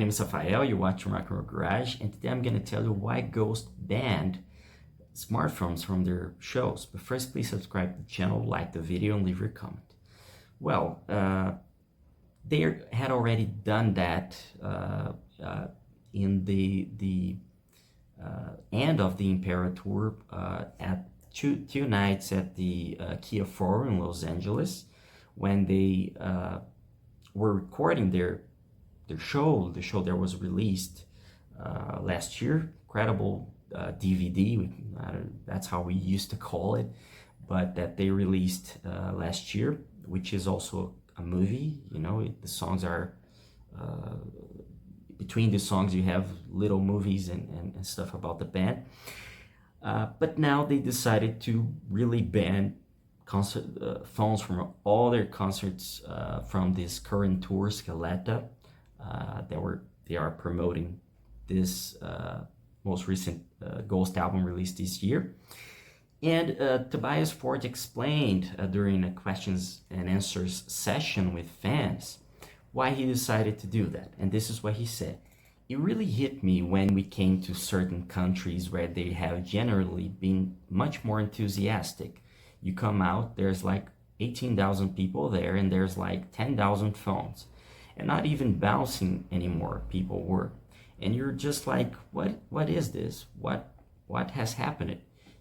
name is Rafael, you're watching Rock and Roll Garage, and today I'm going to tell you why Ghost banned smartphones from their shows. But first, please subscribe to the channel, like the video, and leave your comment. Well, they had already done that in the end of the Impera tour at two nights at the Kia Forum in Los Angeles, when they were recording their show, the show that was released last year. Incredible DVD, that's how we used to call it, but that they released last year, which is also a movie. You know, the songs are between the songs you have little movies and stuff about the band. But now they decided to really ban phones from all their concerts from this current tour, Scaletta. They are promoting this most recent Ghost album released this year. And Tobias Forge explained during a questions and answers session with fans why he decided to do that. And this is what he said. It really hit me when we came to certain countries where they have generally been much more enthusiastic. You come out, there's like 18,000 people there, and there's like 10,000 phones. And not even bouncing anymore, people were. And you're just like, what is this? What has happened?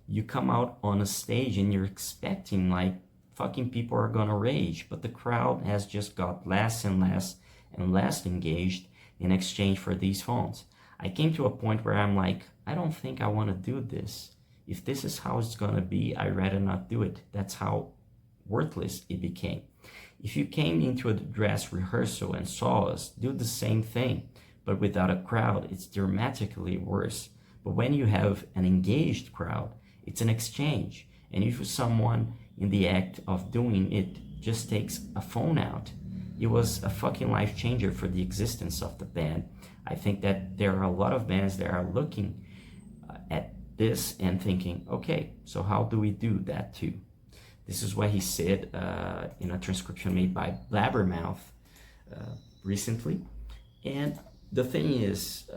You come out on a stage and you're expecting like fucking people are gonna rage, but the crowd has just got less and less and less engaged in exchange for these phones. I came to a point where I'm like, I don't think I want to do this. If this is how it's gonna be, I'd rather not do it. That's how worthless it became. If you came into a dress rehearsal and saw us do the same thing, but without a crowd, it's dramatically worse. But when you have an engaged crowd, it's an exchange. And if someone in the act of doing it just takes a phone out, it was a fucking life changer for the existence of the band. I think that there are a lot of bands that are looking at this and thinking, okay, so how do we do that too? This is what he said in a transcription made by Blabbermouth recently. And the thing is,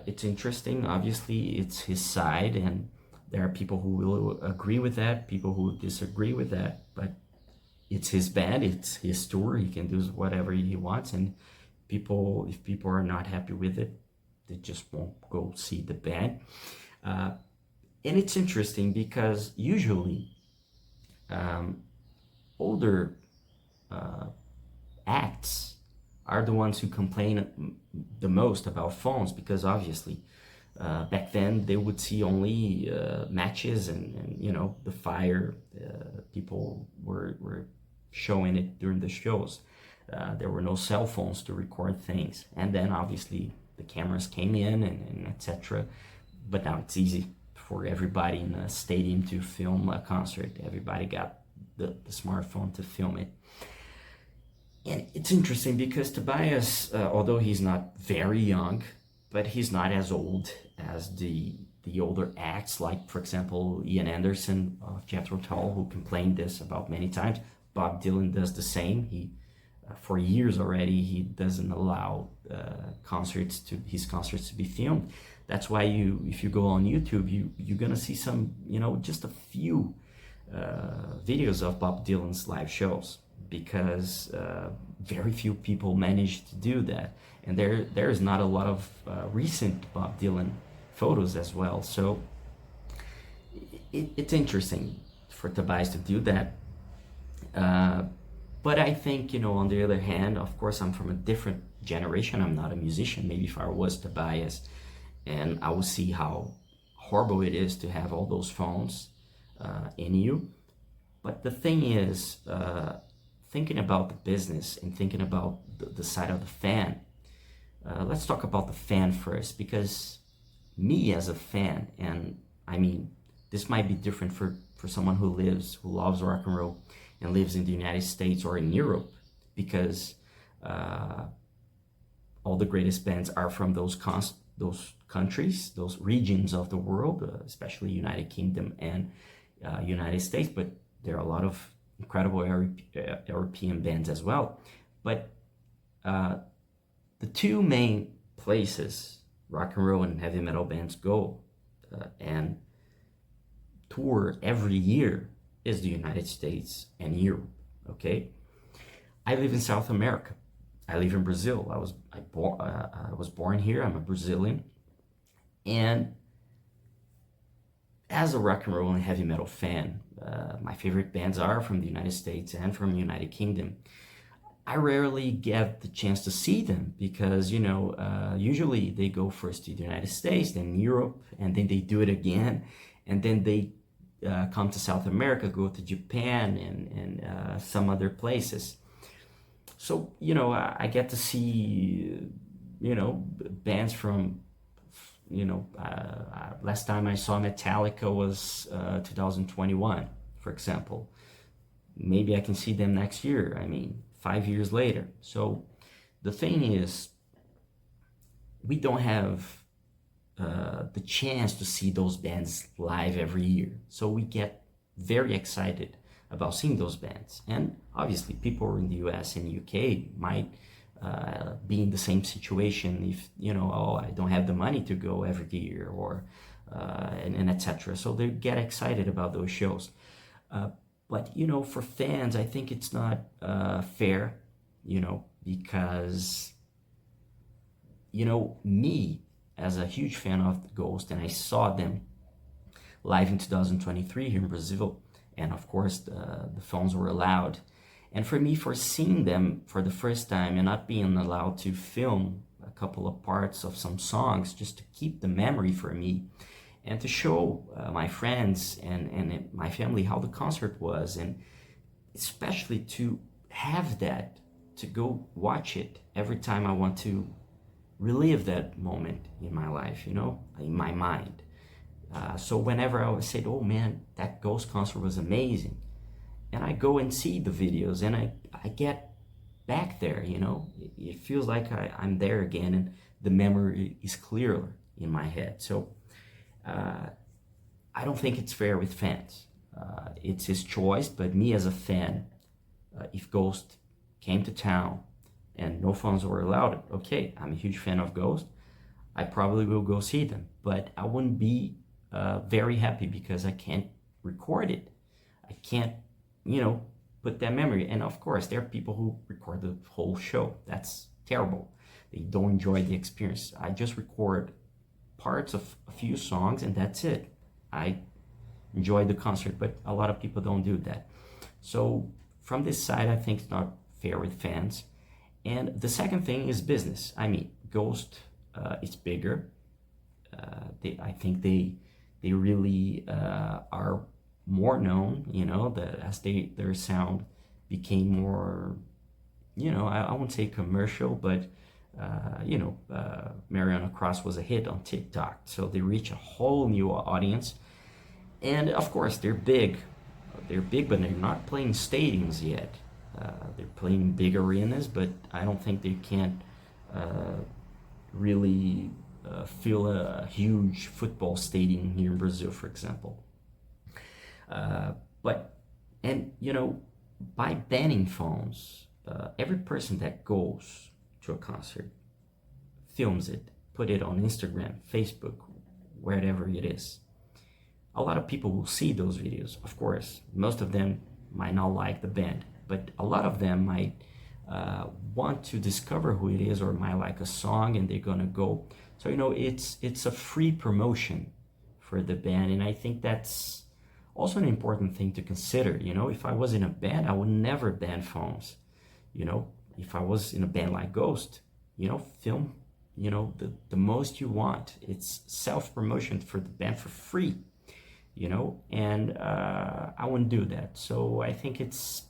it's interesting. Obviously, it's his side, and there are people who will agree with that, people who disagree with that, but it's his band, it's his tour, he can do whatever he wants, and if people are not happy with it, they just won't go see the band. And it's interesting because usually older acts are the ones who complain the most about phones, because obviously back then they would see only matches and you know, the fire. People were showing it during the shows. There were no cell phones to record things, and then obviously the cameras came in and etc. But now it's easy for everybody in a stadium to film a concert. Everybody got the smartphone to film it. And it's interesting because Tobias, although he's not very young, but he's not as old as the older acts, like, for example, Ian Anderson of Jethro Tull, who complained this about many times. Bob Dylan does the same. He, for years already, he doesn't allow his concerts to be filmed. That's why if you go on YouTube, you're gonna see some, you know, just a few videos of Bob Dylan's live shows, because very few people manage to do that, and there is not a lot of recent Bob Dylan photos as well. So it's interesting for Tobias to do that. But I think, you know, on the other hand, of course, I'm from a different generation. I'm not a musician. Maybe if I was Tobias, and I would see how horrible it is to have all those phones in you. But the thing is, thinking about the business and thinking about the side of the fan, let's talk about the fan first, because me as a fan, and I mean, this might be different for someone who loves rock and roll and lives in the United States or in Europe, because all the greatest bands are from those countries, those regions of the world, especially United Kingdom and United States. But there are a lot of incredible European bands as well. But the two main places rock and roll and heavy metal bands go and tour every year is the United States and Europe. Okay, I live in South America. I live in Brazil. I was born here. I'm a Brazilian, and as a rock and roll and heavy metal fan, my favorite bands are from the United States and from the United Kingdom. I rarely get the chance to see them because, usually they go first to the United States, then Europe, and then they do it again. And then they come to South America, go to Japan and some other places. So, I get to see, bands from, last time I saw Metallica was 2021, for example. Maybe I can see them next year. 5 years later. So the thing is, we don't have the chance to see those bands live every year. So we get very excited about seeing those bands. And obviously people in the US and UK might be in the same situation if, I don't have the money to go every year or, and etc. So they get excited about those shows. But, for fans, I think it's not fair, because, me as a huge fan of Ghost, and I saw them live in 2023 here in Brazil, and of course the phones were allowed. And for me, for seeing them for the first time and not being allowed to film a couple of parts of some songs just to keep the memory for me, and to show my friends and my family how the concert was, and especially to have that, to go watch it every time I want to relive that moment in my life, in my mind. So whenever I said, oh man, that Ghost concert was amazing, and I go and see the videos and I get back there, it feels like I'm there again, and the memory is clearer in my head. So I don't think it's fair with fans. It's his choice, but me as a fan, if Ghost came to town and no phones were allowed, okay, I'm a huge fan of Ghost. I probably will go see them, but I wouldn't be very happy because I can't record it. I can't, put that memory. And of course, there are people who record the whole show. That's terrible. They don't enjoy the experience. I just record parts of a few songs and that's it. I enjoy the concert, but a lot of people don't do that. So from this side, I think it's not fair with fans. And the second thing is business. Ghost is bigger. I think they really are more known, as their sound became more, I won't say commercial, but Mariana Cross was a hit on TikTok, so they reach a whole new audience. And of course they're big, but they're not playing stadiums yet. They're playing big arenas, but I don't think they can really fill a huge football stadium here in Brazil, for example. By banning phones, every person that goes to a concert films it, put it on Instagram, Facebook, wherever it is. A lot of people will see those videos. Of course, most of them might not like the band, but a lot of them might want to discover who it is, or might like a song and they're gonna go. So it's a free promotion for the band, and I think that's also an important thing to consider. If I was in a band, I would never ban phones. If I was in a band like Ghost, film, the most you want. It's self-promotion for the band for free, and I wouldn't do that. So I think it's,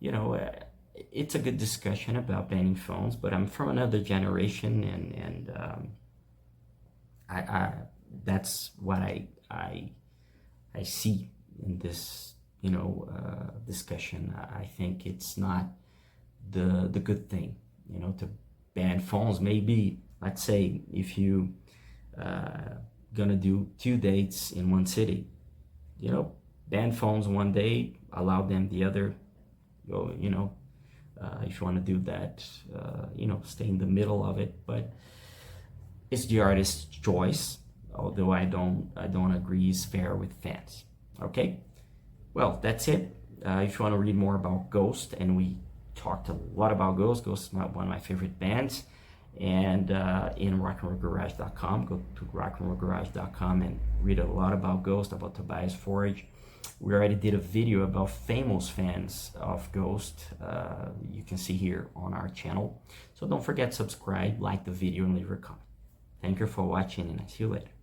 it's a good discussion about banning phones, but I'm from another generation, and I that's what I see in this, discussion. I think it's not the good thing, to ban phones. Maybe, let's say, if you gonna do 2 dates in one city, ban phones one day, allow them the other. If you want to do that, stay in the middle of it. But it's the artist's choice, although I don't agree it's fair with fans. Okay, well, that's it. If you want to read more about Ghost, and we talked a lot about Ghost. Ghost is one of my favorite bands. And in rockandrollgarage.com, go to rockandrollgarage.com and read a lot about Ghost, about Tobias Forge. We already did a video about famous fans of Ghost. You can see here on our channel. So don't forget to subscribe, like the video, and leave a comment. Thank you for watching, and I'll see you later.